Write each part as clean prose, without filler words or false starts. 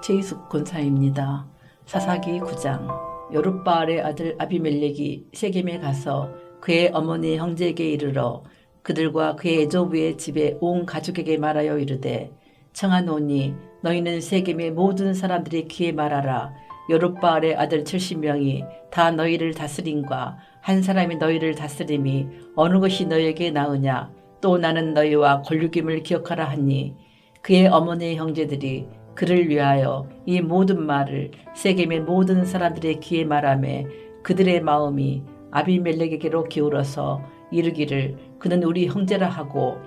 최희숙 권사입니다. 사사기 9장. 여룻바알의 아들 아비멜렉이 세겜에 가서 그의 어머니 형제에게 이르러 그들과 그의 애조부의 집에 온 가족에게 말하여 이르되, 청하노니 너희는 세겜의 모든 사람들의 귀에 말하라. 여룻바알의 아들 70명이 다 너희를 다스림과 한 사람이 너희를 다스림이 어느 것이 너희에게 나으냐. 또 나는 너희와 권륙임을 기억하라 하니, 그의 어머니의 형제들이 그를 위하여 이 모든 말을 세겜의 모든 사람들의 귀에 말하매 그들의 마음이 아비멜렉에게로 기울어서 이르기를 그는 우리 형제라 하고,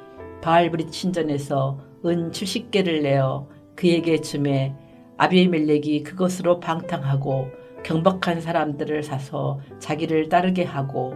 바알브릿 신전에서 은 70개를 내어 그에게 주매 아비멜렉이 그것으로 방탕하고 경박한 사람들을 사서 자기를 따르게 하고,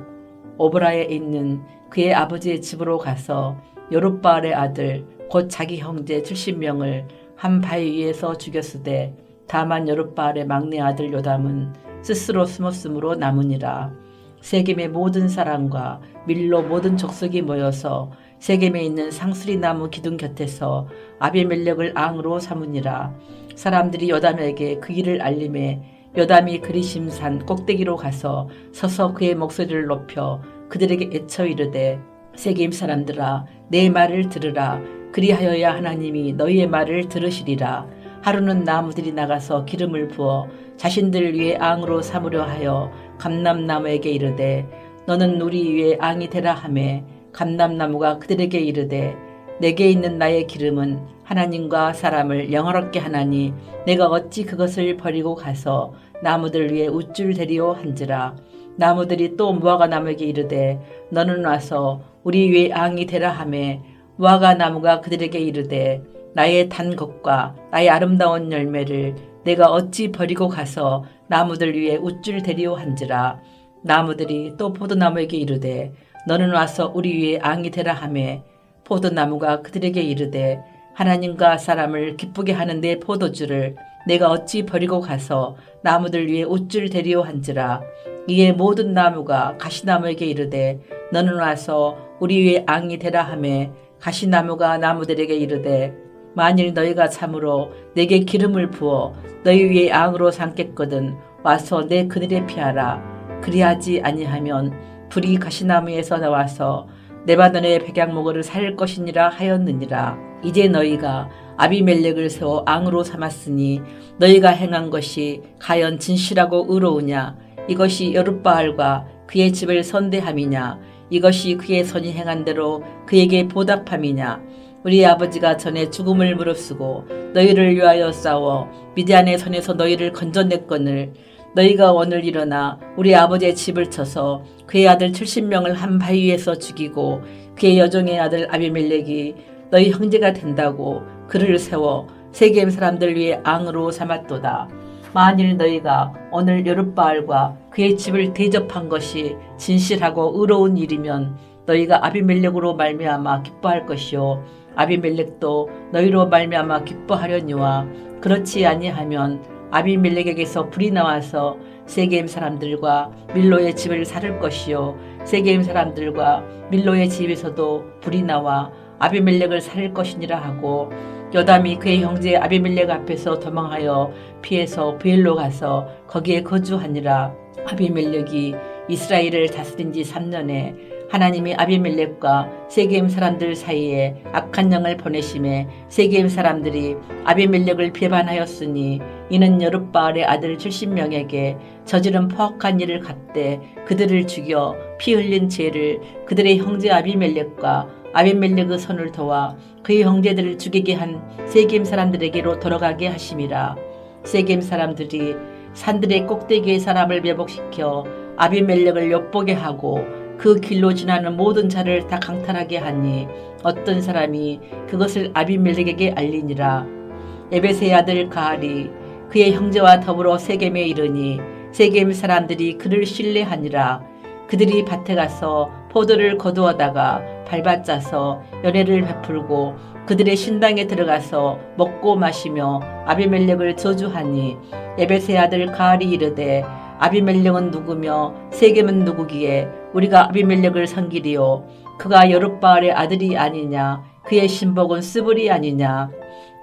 오브라에 있는 그의 아버지의 집으로 가서 여룻바알의 아들 곧 자기 형제 70명을 한 바위 위에서 죽였으되, 다만 여룻바알의 막내 아들 요담은 스스로 숨었으므로 남으니라. 세겜의 모든 사람과 밀로 모든 족속이 모여서 세겜에 있는 상수리 나무 기둥 곁에서 아비멜렉을 앙으로 삼으니라. 사람들이 요담에게 그 일을 알림해 요담이 그리심산 꼭대기로 가서 서서 그의 목소리를 높여 그들에게 애쳐 이르되, 세겜 사람들아, 내 말을 들으라. 그리하여야 하나님이 너희의 말을 들으시리라. 하루는 나무들이 나가서 기름을 부어 자신들 위에 앙으로 삼으려 하여 감람나무에게 이르되, 너는 우리 위에 앙이 되라 하매, 감람나무가 그들에게 이르되, 내게 있는 나의 기름은 하나님과 사람을 영화롭게 하나니 내가 어찌 그것을 버리고 가서 나무들 위에 우쭐 대리오 한지라. 나무들이 또 무화과 나무에게 이르되, 너는 와서 우리 위에 앙이 되라 하매, 무화과 나무가 그들에게 이르되, 나의 단 것과 나의 아름다운 열매를 내가 어찌 버리고 가서 나무들 위에 우쭐 대리오 한지라. 나무들이 또 포도나무에게 이르되, 너는 와서 우리 위에 앙이 되라 하매, 포도나무가 그들에게 이르되, 하나님과 사람을 기쁘게 하는 내 포도주를 내가 어찌 버리고 가서 나무들 위에 우쭐 대리오 한지라. 이에 모든 나무가 가시나무에게 이르되, 너는 와서 우리 위에 앙이 되라 하매, 가시나무가 나무들에게 이르되, 만일 너희가 참으로 내게 기름을 부어 너희 위에 앙으로 삼겠거든 와서 내 그늘에 피하라. 그리하지 아니하면 불이 가시나무에서 나와서 레바논의 백양목을 살 것이니라 하였느니라. 이제 너희가 아비멜렉을 세워 앙으로 삼았으니 너희가 행한 것이 과연 진실하고 의로우냐. 이것이 여룻바알과 그의 집을 선대함이냐. 이것이 그의 선이 행한 대로 그에게 보답함이냐. 우리 아버지가 전에 죽음을 무릅쓰고 너희를 위하여 싸워 미디안의 손에서 너희를 건져냈거늘 너희가 오늘 일어나 우리 아버지의 집을 쳐서 그의 아들 70명을 한 바위 위에서 죽이고 그의 여종의 아들 아비멜렉이 너희 형제가 된다고 그를 세워 세겜 사람들 위에 앙으로 삼았도다. 만일 너희가 오늘 여룻바알과 그의 집을 대접한 것이 진실하고 의로운 일이면 너희가 아비멜렉으로 말미암아 기뻐할 것이요 아비멜렉도 너희로 말미암아 기뻐하려니와, 그렇지 아니하면 아비멜렉에게서 불이 나와서 세겜 사람들과 밀로의 집을 살을 것이요 세겜 사람들과 밀로의 집에서도 불이 나와 아비멜렉을 살릴 것이니라 하고, 요담이 그의 형제 아비멜렉 앞에서 도망하여 피해서 브엘로 가서 거기에 거주하니라. 아비멜렉이 이스라엘을 다스린 지 3년에 하나님이 아비멜렉과 세겜 사람들 사이에 악한 영을 보내심에 세겜 사람들이 아비멜렉을 배반하였으니, 이는 여룻바알의 아들 70명에게 저지른 포악한 일을 갚되 그들을 죽여 피 흘린 죄를 그들의 형제 아비멜렉과 아비멜렉의 손을 도와 그의 형제들을 죽이게 한 세겜 사람들에게로 돌아가게 하심이라. 세겜 사람들이 산들의 꼭대기에 사람을 매복시켜 아비멜렉을 엿보게 하고 그 길로 지나는 모든 자를 다 강탈하게 하니 어떤 사람이 그것을 아비멜렉에게 알리니라. 에벳의 아들 가알이 그의 형제와 더불어 세겜에 이르니 세겜 사람들이 그를 신뢰하니라. 그들이 밭에 가서 포도를 거두어다가 밟아짜서 연회를 베풀고 그들의 신당에 들어가서 먹고 마시며 아비멜렉을 저주하니, 에벳의 아들 가알이 이르되, 아비멜렉은 누구며 세겜은 누구기에 우리가 아비멜렉을 섬기리요. 그가 여룻바알의 아들이 아니냐. 그의 신복은 스불이 아니냐.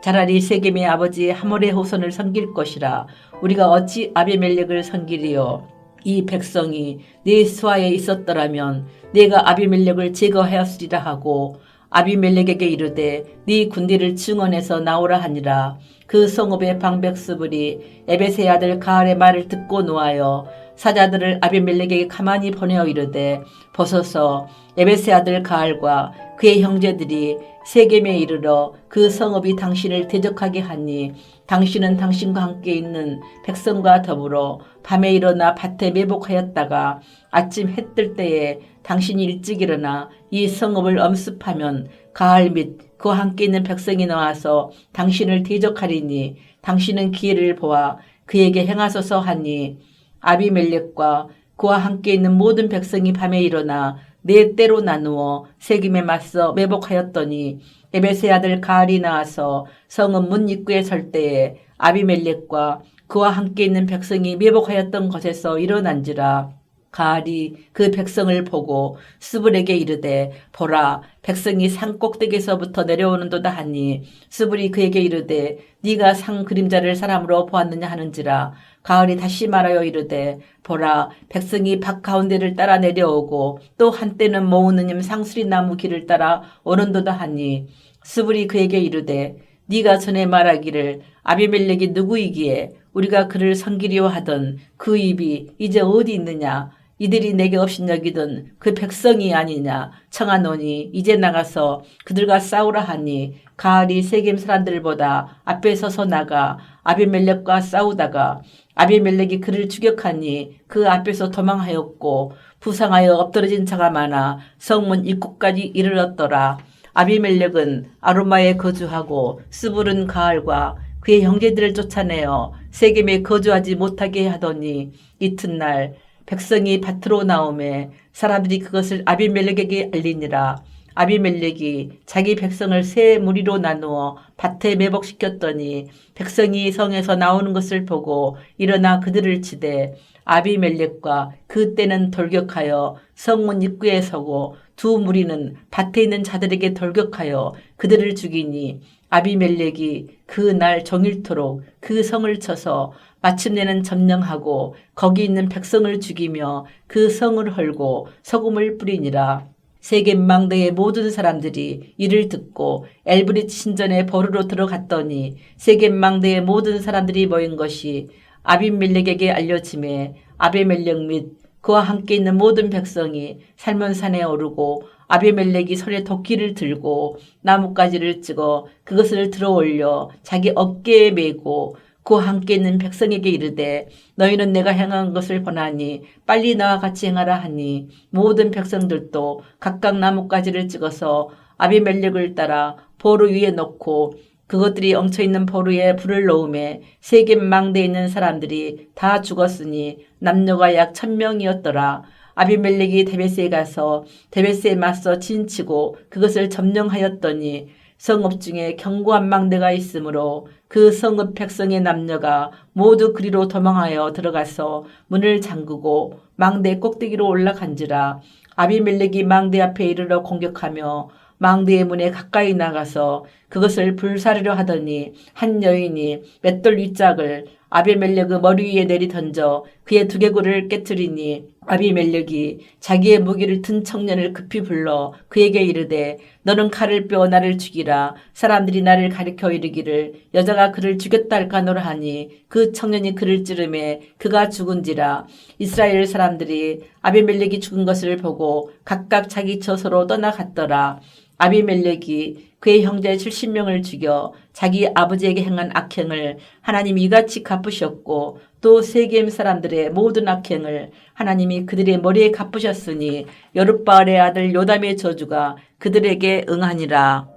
차라리 세겜의 아버지 하몰의 후손을 섬길 것이라. 우리가 어찌 아비멜렉을 섬기리요. 이 백성이 네 수하에 있었더라면 네가 아비멜렉을 제거하였으리라 하고 아비멜렉에게 이르되 네 군대를 증언해서 나오라 하니라. 그 성읍의 방백 스불이 에벳의 아들 가알의 말을 듣고 노하여 사자들을 아비멜렉에게 가만히 보내어 이르되 벗어서 에벳의 아들 가알과 그의 형제들이 세겜에 이르러 그 성읍이 당신을 대적하게 하니 당신은 당신과 함께 있는 백성과 더불어 밤에 일어나 밭에 매복하였다가 아침 해 뜰 때에 당신이 일찍 일어나 이 성읍을 엄습하면 가알 및 그와 함께 있는 백성이 나와서 당신을 대적하리니 당신은 기회를 보아 그에게 행하소서 하니 아비멜렉과 그와 함께 있는 모든 백성이 밤에 일어나 네 때로 나누어 세겜에 맞서 매복하였더니 에벳의 아들 가알이 나와서 성읍 문 입구에 설 때에 아비멜렉과 그와 함께 있는 백성이 매복하였던 것에서 일어난지라. 가알이 그 백성을 보고 스불에게 이르되 보라 백성이 산 꼭대기에서부터 내려오는도다 하니 스불이 그에게 이르되 네가 상 그림자를 사람으로 보았느냐 하는지라. 가을이 다시 말하여 이르되 보라 백성이 밭 가운데를 따라 내려오고 또 한때는 모으느님 상수리 나무 길을 따라 오는도다 하니 스불이 그에게 이르되 네가 전에 말하기를 아비멜렉이 누구이기에 우리가 그를 섬기려 하던 그 입이 이제 어디 있느냐. 이들이 내게 업신여기던 그 백성이 아니냐. 청하노니 이제 나가서 그들과 싸우라 하니 가알이 세겜 사람들보다 앞에 서서 나가 아비멜렉과 싸우다가 아비멜렉이 그를 추격하니 그 앞에서 도망하였고 부상하여 엎드러진 자가 많아 성문 입구까지 이르렀더라. 아비멜렉은 아로마에 거주하고 스불은 가알과 그의 형제들을 쫓아내어 세겜에 거주하지 못하게 하더니 이튿날 백성이 밭으로 나오매 사람들이 그것을 아비멜렉에게 알리니라. 아비멜렉이 자기 백성을 세 무리로 나누어 밭에 매복시켰더니 백성이 성에서 나오는 것을 보고 일어나 그들을 치되 아비멜렉과 그때는 돌격하여 성문 입구에 서고 두 무리는 밭에 있는 자들에게 돌격하여 그들을 죽이니 아비멜렉이 그 날 종일토록 그 성을 쳐서 마침내는 점령하고 거기 있는 백성을 죽이며 그 성을 헐고 소금을 뿌리니라. 세겜 망대의 모든 사람들이 이를 듣고 엘브릿 신전에 보르러 들어갔더니 세겜 망대의 모든 사람들이 모인 것이 아비멜렉에게 알려짐에 아비멜렉 및 그와 함께 있는 모든 백성이 살몬산에 오르고 아비멜렉이 손에 도끼를 들고 나뭇가지를 찍어 그것을 들어 올려 자기 어깨에 메고 그와 함께 있는 백성에게 이르되 너희는 내가 행한 것을 보나니 빨리 나와 같이 행하라 하니 모든 백성들도 각각 나뭇가지를 찍어서 아비멜렉을 따라 보루 위에 놓고 그것들이 엉쳐있는 보루에 불을 놓음에 세겜 망대에 있는 사람들이 다 죽었으니 남녀가 약 1000명이었더라. 아비멜렉이 데베스에 가서 데베스에 맞서 진치고 그것을 점령하였더니 성읍 중에 견고한 망대가 있으므로 그 성읍 백성의 남녀가 모두 그리로 도망하여 들어가서 문을 잠그고 망대 꼭대기로 올라간지라. 아비멜렉이 망대 앞에 이르러 공격하며 망대의 문에 가까이 나가서 그것을 불사르려 하더니 한 여인이 맷돌 윗짝을 아비멜렉의 머리 위에 내리 던져 그의 두개골을 깨뜨리니 아비멜렉이 자기의 무기를 든 청년을 급히 불러 그에게 이르되 너는 칼을 빼어 나를 죽이라. 사람들이 나를 가리켜 이르기를 여자가 그를 죽였다 할까노라 하니 그 청년이 그를 찌르매 그가 죽은지라. 이스라엘 사람들이 아비멜렉이 죽은 것을 보고 각각 자기 처소로 떠나갔더라. 아비멜렉이 그의 형제 70명을 죽여 자기 아버지에게 행한 악행을 하나님이 이같이 갚으셨고 또 세겜 사람들의 모든 악행을 하나님이 그들의 머리에 갚으셨으니 여룻바알의 아들 요담의 저주가 그들에게 응하니라.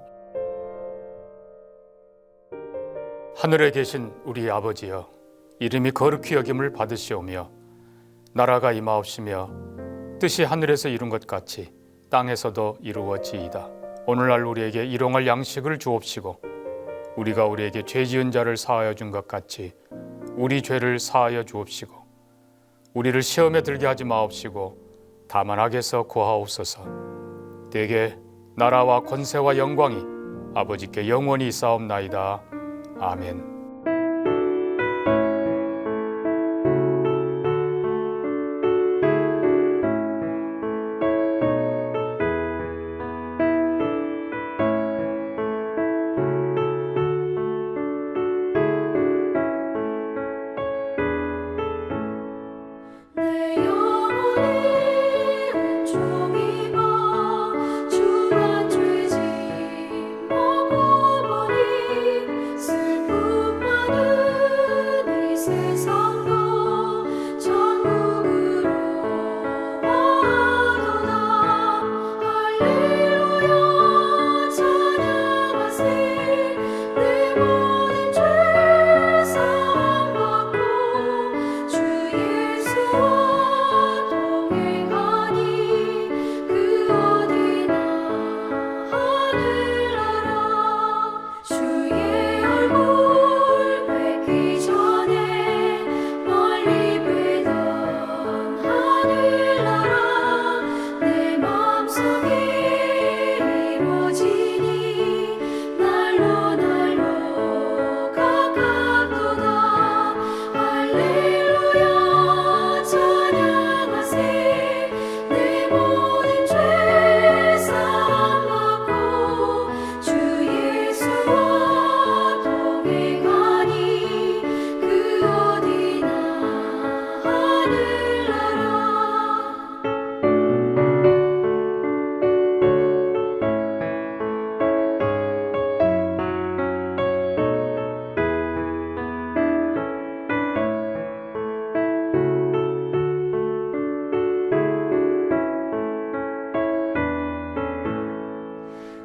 하늘에 계신 우리 아버지여, 이름이 거룩히 여김을 받으시오며 나라가 임하옵시며 뜻이 하늘에서 이룬 것 같이 땅에서도 이루어지이다. 오늘날 우리에게 일용할 양식을 주옵시고 우리가 우리에게 죄 지은 자를 사하여 준 것 같이 우리 죄를 사하여 주옵시고 우리를 시험에 들게 하지 마옵시고 다만 악에서 구하옵소서. 대개 나라와 권세와 영광이 아버지께 영원히 싸움나이다. 아멘. 내 영혼이 온종일 주와 죄짐 먹고 보니 슬픔 많은 이 세상도 천국으로 와도다. 할렐루야 찬양하세. 내 모든 죄 사함 받고 주 예수와 동행하니 그 어디나 하늘나라. 주의 얼굴 뵙기 전에 멀리 뵈던 하늘나라. 내 마음속에 이루어지니 날로 날로 가깝도다. 할렐루야 찬양하세. 내 모든 죄 사함 받고 주 예수와 동행하니 그 어디나 하늘나라.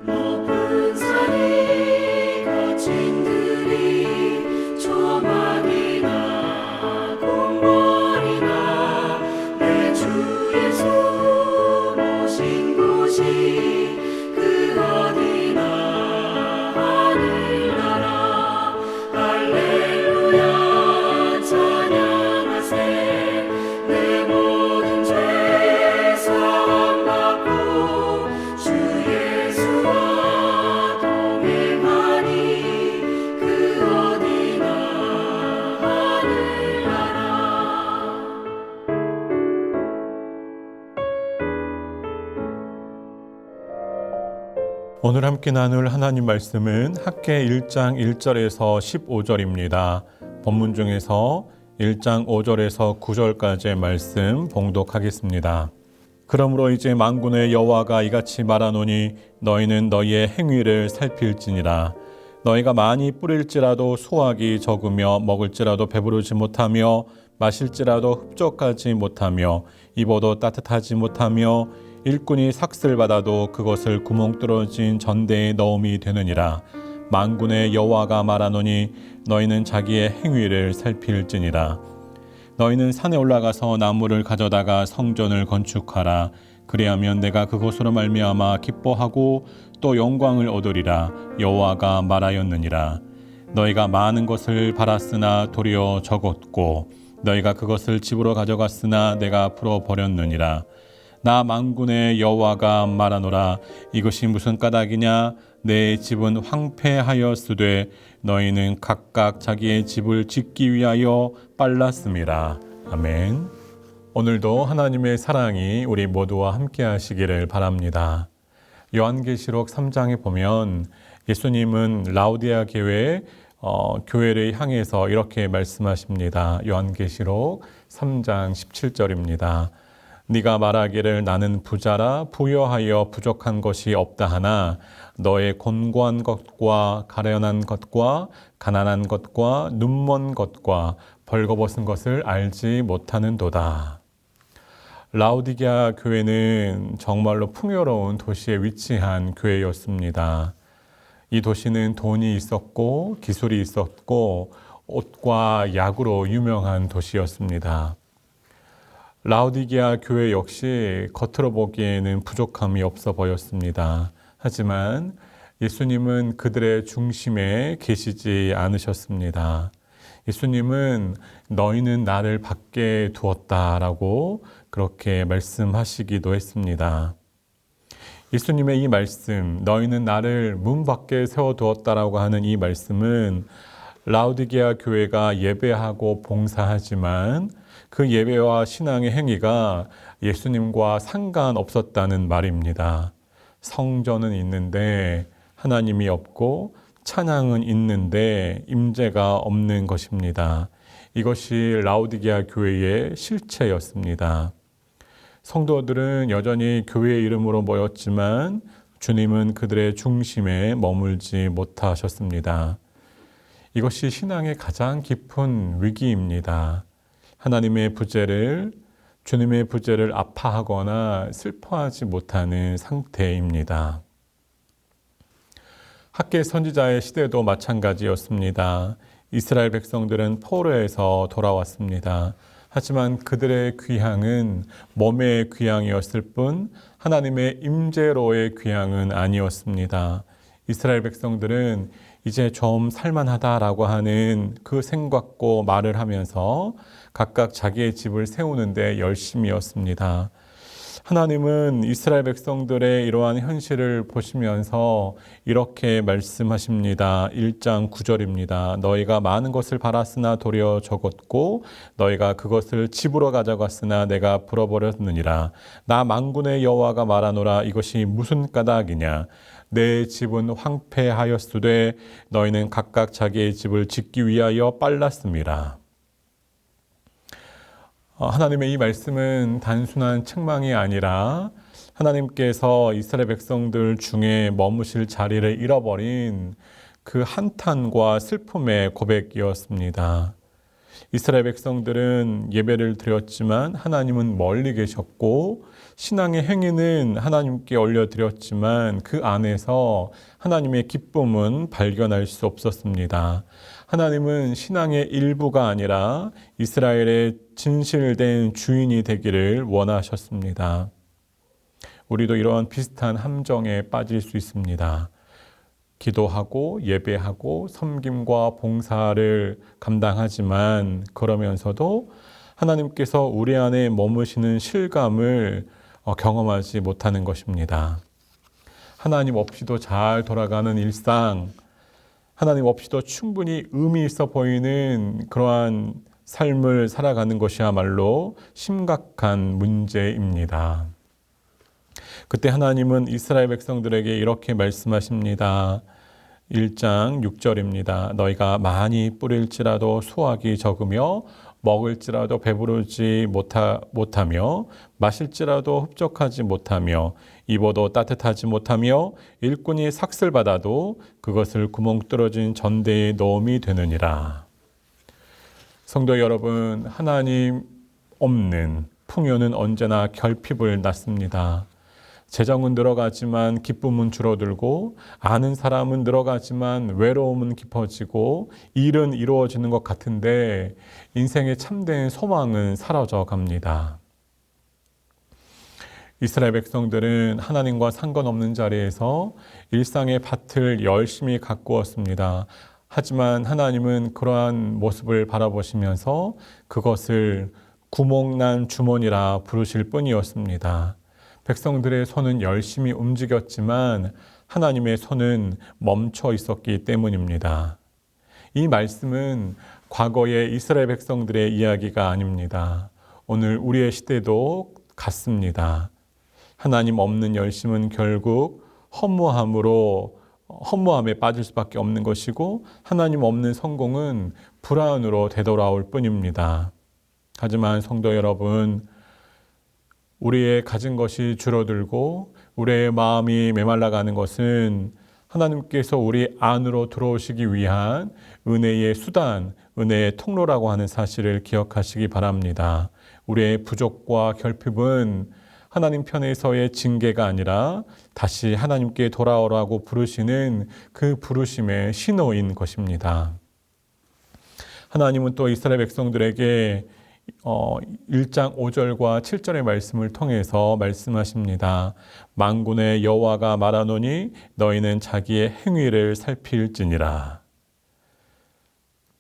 높은 산이 거친 들이 조망이나 궁궐이나 내 주 예수 모신 곳이 그 어디나 하늘나라. 할렐루야 찬양하세. 내 모든 죄 사함 받고 주 예수와 동행하니 그 어디나 하늘나라. 오늘 함께 나눌 하나님 말씀은 학개 1장 1절에서 15절입니다. 본문 중에서 1장 5절에서 9절까지의 말씀 봉독하겠습니다. 그러므로 이제 만군의 여호와가 이같이 말하노니 너희는 너희의 행위를 살필지니라. 너희가 많이 뿌릴지라도 수확이 적으며 먹을지라도 배부르지 못하며 마실지라도 흡족하지 못하며 입어도 따뜻하지 못하며 일꾼이 삭슬 받아도 그것을 구멍 뚫어진 전대에 넣음이 되느니라. 만군의 여호와가 말하노니 너희는 자기의 행위를 살필지니라. 너희는 산에 올라가서 나무를 가져다가 성전을 건축하라. 그리하면 내가 그것으로 말미암아 기뻐하고 또 영광을 얻으리라. 여호와가 말하였느니라. 너희가 많은 것을 바랐으나 도리어 적었고 너희가 그것을 집으로 가져갔으나 내가 풀어버렸느니라. 나 만군의 여호와가 말하노라. 이것이 무슨 까닭이냐? 내 집은 황폐하였으되 너희는 각각 자기의 집을 짓기 위하여 빨랐음이라. 아멘. 오늘도 하나님의 사랑이 우리 모두와 함께 하시기를 바랍니다. 요한계시록 3장에 보면 예수님은 라우디아 교회를 향해서 이렇게 말씀하십니다. 요한계시록 3장 17절입니다. 네가 말하기를 나는 부자라 부여하여 부족한 것이 없다 하나 너의 곤고한 것과 가련한 것과 가난한 것과 눈먼 것과 벌거벗은 것을 알지 못하는도다. 라우디게아 교회는 정말로 풍요로운 도시에 위치한 교회였습니다. 이 도시는 돈이 있었고 기술이 있었고 옷과 약으로 유명한 도시였습니다. 라우디게아 교회 역시 겉으로 보기에는 부족함이 없어 보였습니다. 하지만 예수님은 그들의 중심에 계시지 않으셨습니다. 예수님은 너희는 나를 밖에 두었다라고 그렇게 말씀하시기도 했습니다. 예수님의 이 말씀, 너희는 나를 문 밖에 세워두었다라고 하는 이 말씀은 라우디게아 교회가 예배하고 봉사하지만 그 예배와 신앙의 행위가 예수님과 상관없었다는 말입니다. 성전은 있는데 하나님이 없고 찬양은 있는데 임재가 없는 것입니다. 이것이 라우디게아 교회의 실체였습니다. 성도들은 여전히 교회의 이름으로 모였지만 주님은 그들의 중심에 머물지 못하셨습니다. 이것이 신앙의 가장 깊은 위기입니다. 하나님의 부재를, 주님의 부재를 아파하거나 슬퍼하지 못하는 상태입니다. 학계 선지자의 시대도 마찬가지였습니다. 이스라엘 백성들은 포로에서 돌아왔습니다. 하지만 그들의 귀향은 몸의 귀향이었을 뿐 하나님의 임재로의 귀향은 아니었습니다. 이스라엘 백성들은 이제 좀 살만하다라고 하는 그 생각고 말을 하면서 각각 자기의 집을 세우는데 열심이었습니다. 하나님은 이스라엘 백성들의 이러한 현실을 보시면서 이렇게 말씀하십니다. 1장 9절입니다. 너희가 많은 것을 바랐으나 도리어 적었고 너희가 그것을 집으로 가져갔으나 내가 불어버렸느니라. 나 만군의 여호와가 말하노라. 이것이 무슨 까닭이냐. 내 집은 황폐하였으되 너희는 각각 자기의 집을 짓기 위하여 빨랐음이라. 하나님의 이 말씀은 단순한 책망이 아니라 하나님께서 이스라엘 백성들 중에 머무실 자리를 잃어버린 그 한탄과 슬픔의 고백이었습니다. 이스라엘 백성들은 예배를 드렸지만 하나님은 멀리 계셨고 신앙의 행위는 하나님께 올려드렸지만 그 안에서 하나님의 기쁨은 발견할 수 없었습니다. 하나님은 신앙의 일부가 아니라 이스라엘의 진실된 주인이 되기를 원하셨습니다. 우리도 이러한 비슷한 함정에 빠질 수 있습니다. 기도하고 예배하고 섬김과 봉사를 감당하지만 그러면서도 하나님께서 우리 안에 머무시는 실감을 경험하지 못하는 것입니다. 하나님 없이도 잘 돌아가는 일상, 하나님 없이도 충분히 의미 있어 보이는 그러한 삶을 살아가는 것이야말로 심각한 문제입니다. 그때 하나님은 이스라엘 백성들에게 이렇게 말씀하십니다. 1장 6절입니다. 너희가 많이 뿌릴지라도 수확이 적으며 먹을지라도 배부르지 못하며 마실지라도 흡족하지 못하며 입어도 따뜻하지 못하며 일꾼이 삭슬 받아도 그것을 구멍 뚫어진 전대에 넣음이 되느니라. 성도 여러분, 하나님 없는 풍요는 언제나 결핍을 낳습니다. 재정은 늘어가지만 기쁨은 줄어들고 아는 사람은 늘어가지만 외로움은 깊어지고 일은 이루어지는 것 같은데 인생의 참된 소망은 사라져 갑니다. 이스라엘 백성들은 하나님과 상관없는 자리에서 일상의 밭을 열심히 가꾸었습니다. 하지만 하나님은 그러한 모습을 바라보시면서 그것을 구멍난 주머니라 부르실 뿐이었습니다. 백성들의 손은 열심히 움직였지만 하나님의 손은 멈춰 있었기 때문입니다. 이 말씀은 과거의 이스라엘 백성들의 이야기가 아닙니다. 오늘 우리의 시대도 같습니다. 하나님 없는 열심은 결국 허무함에 빠질 수밖에 없는 것이고 하나님 없는 성공은 불안으로 되돌아올 뿐입니다. 하지만 성도 여러분, 우리의 가진 것이 줄어들고 우리의 마음이 메말라가는 것은 하나님께서 우리 안으로 들어오시기 위한 은혜의 수단, 은혜의 통로라고 하는 사실을 기억하시기 바랍니다. 우리의 부족과 결핍은 하나님 편에서의 징계가 아니라 다시 하나님께 돌아오라고 부르시는 그 부르심의 신호인 것입니다. 하나님은 또 이스라엘 백성들에게 1장 5절과 7절의 말씀을 통해서 말씀하십니다. 만군의 여호와가 말하노니 너희는 자기의 행위를 살필지니라.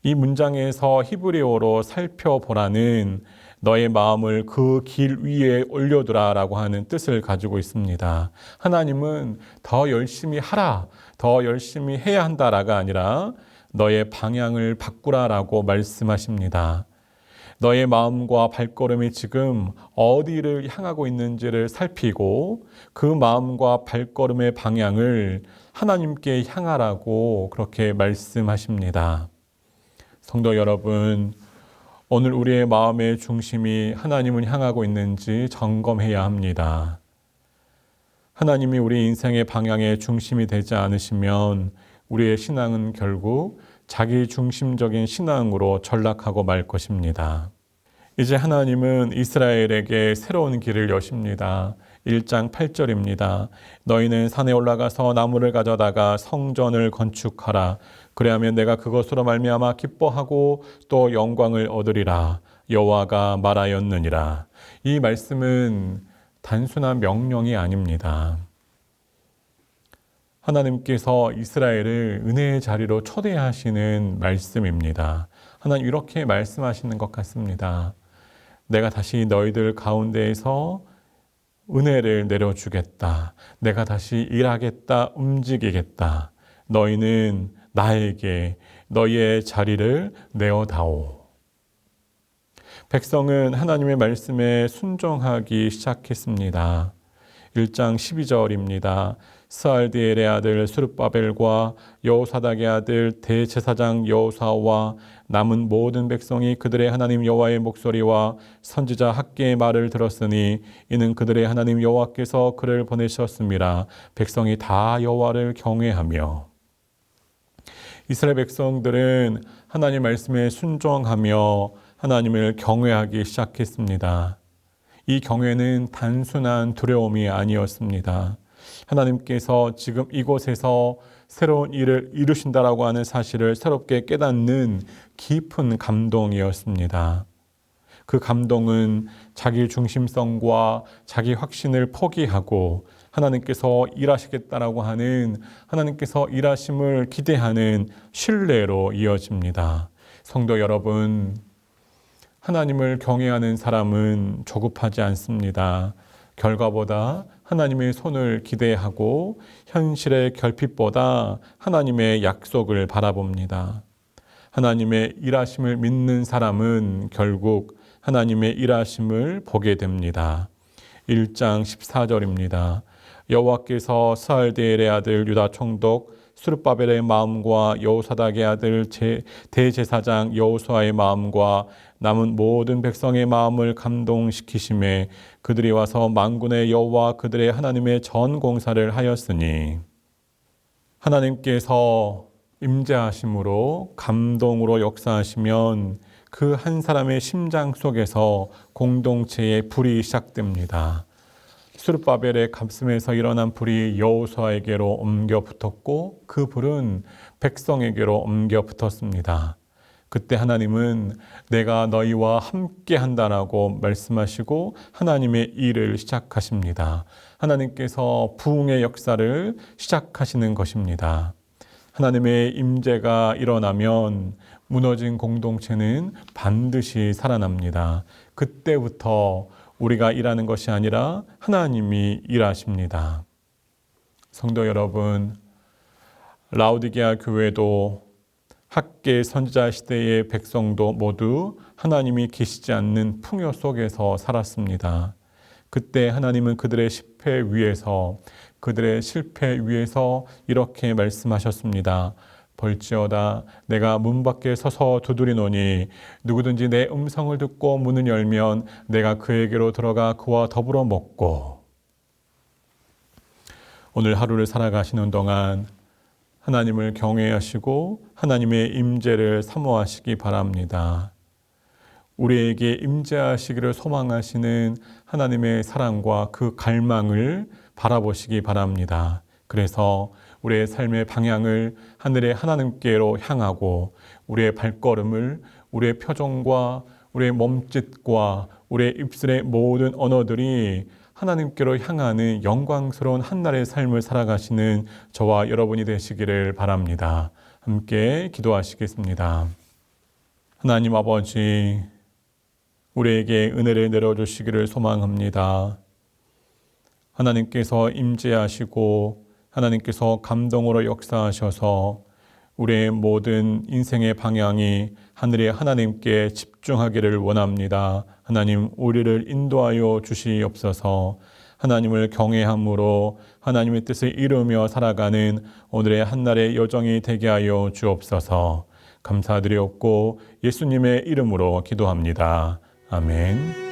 이 문장에서 히브리어로 살펴보라는 너의 마음을 그 길 위에 올려두라라고 하는 뜻을 가지고 있습니다. 하나님은 더 열심히 하라, 더 열심히 해야 한다라가 아니라 너의 방향을 바꾸라라고 말씀하십니다. 너의 마음과 발걸음이 지금 어디를 향하고 있는지를 살피고 그 마음과 발걸음의 방향을 하나님께 향하라고 그렇게 말씀하십니다. 성도 여러분, 오늘 우리의 마음의 중심이 하나님을 향하고 있는지 점검해야 합니다. 하나님이 우리 인생의 방향의 중심이 되지 않으시면 우리의 신앙은 결국 자기 중심적인 신앙으로 전락하고 말 것입니다. 이제 하나님은 이스라엘에게 새로운 길을 여십니다. 1장 8절입니다. 너희는 산에 올라가서 나무를 가져다가 성전을 건축하라. 그래야면 내가 그것으로 말미암아 기뻐하고 또 영광을 얻으리라. 여호와가 말하였느니라. 이 말씀은 단순한 명령이 아닙니다. 하나님께서 이스라엘을 은혜의 자리로 초대하시는 말씀입니다. 하나님 이렇게 말씀하시는 것 같습니다. 내가 다시 너희들 가운데에서 은혜를 내려주겠다. 내가 다시 일하겠다, 움직이겠다. 너희는 나에게 너희의 자리를 내어다오. 백성은 하나님의 말씀에 순종하기 시작했습니다. 1장 12절입니다. 스알디엘의 아들 스룹바벨과 여호사닥의 아들 대제사장 여호사와 남은 모든 백성이 그들의 하나님 여호와의 목소리와 선지자 학개의 말을 들었으니 이는 그들의 하나님 여호와께서 그를 보내셨음이라. 백성이 다 여호와를 경외하며. 이스라엘 백성들은 하나님 말씀에 순종하며 하나님을 경외하기 시작했습니다. 이 경외는 단순한 두려움이 아니었습니다. 하나님께서 지금 이곳에서 새로운 일을 이루신다라고 하는 사실을 새롭게 깨닫는 깊은 감동이었습니다. 그 감동은 자기 중심성과 자기 확신을 포기하고 하나님께서 일하시겠다라고 하는 하나님께서 일하심을 기대하는 신뢰로 이어집니다. 성도 여러분, 하나님을 경외하는 사람은 조급하지 않습니다. 결과보다 하나님의 손을 기대하고 현실의 결핍보다 하나님의 약속을 바라봅니다. 하나님의 일하심을 믿는 사람은 결국 하나님의 일하심을 보게 됩니다. 1장 14절입니다. 여호와께서 스알디엘의 아들 유다 총독 스룹바벨의 마음과 여호사닥의 아들 대제사장 여호수아의 마음과 남은 모든 백성의 마음을 감동시키심에 그들이 와서 만군의 여호와 그들의 하나님의 전 공사를 하였으니. 하나님께서 임재하심으로 감동으로 역사하시면 그 한 사람의 심장 속에서 공동체의 불이 시작됩니다. 스룹바벨의 가슴에서 일어난 불이 여호수아에게로 옮겨 붙었고 그 불은 백성에게로 옮겨 붙었습니다. 그때 하나님은 내가 너희와 함께 한다라고 말씀하시고 하나님의 일을 시작하십니다. 하나님께서 부흥의 역사를 시작하시는 것입니다. 하나님의 임재가 일어나면 무너진 공동체는 반드시 살아납니다. 그때부터 우리가 일하는 것이 아니라 하나님이 일하십니다. 성도 여러분, 라오디게아 교회도 학개 선지자 시대의 백성도 모두 하나님이 계시지 않는 풍요 속에서 살았습니다. 그때 하나님은 그들의 실패 위에서 이렇게 말씀하셨습니다. 볼지어다 내가 문 밖에 서서 두드리노니 누구든지 내 음성을 듣고 문을 열면 내가 그에게로 들어가 그와 더불어 먹고. 오늘 하루를 살아가시는 동안 하나님을 경외하시고 하나님의 임재를 사모하시기 바랍니다. 우리에게 임재하시기를 소망하시는 하나님의 사랑과 그 갈망을 바라보시기 바랍니다. 그래서 우리의 삶의 방향을 하늘의 하나님께로 향하고 우리의 발걸음을 우리의 표정과 우리의 몸짓과 우리의 입술의 모든 언어들이 하나님께로 향하는 영광스러운 한날의 삶을 살아가시는 저와 여러분이 되시기를 바랍니다. 함께 기도하시겠습니다. 하나님 아버지, 우리에게 은혜를 내려주시기를 소망합니다. 하나님께서 임재하시고 하나님께서 감동으로 역사하셔서 우리의 모든 인생의 방향이 하늘의 하나님께 집중하기를 원합니다. 하나님, 우리를 인도하여 주시옵소서. 하나님을 경외함으로 하나님의 뜻을 이루며 살아가는 오늘의 한날의 여정이 되게 하여 주옵소서. 감사드리옵고 예수님의 이름으로 기도합니다. 아멘.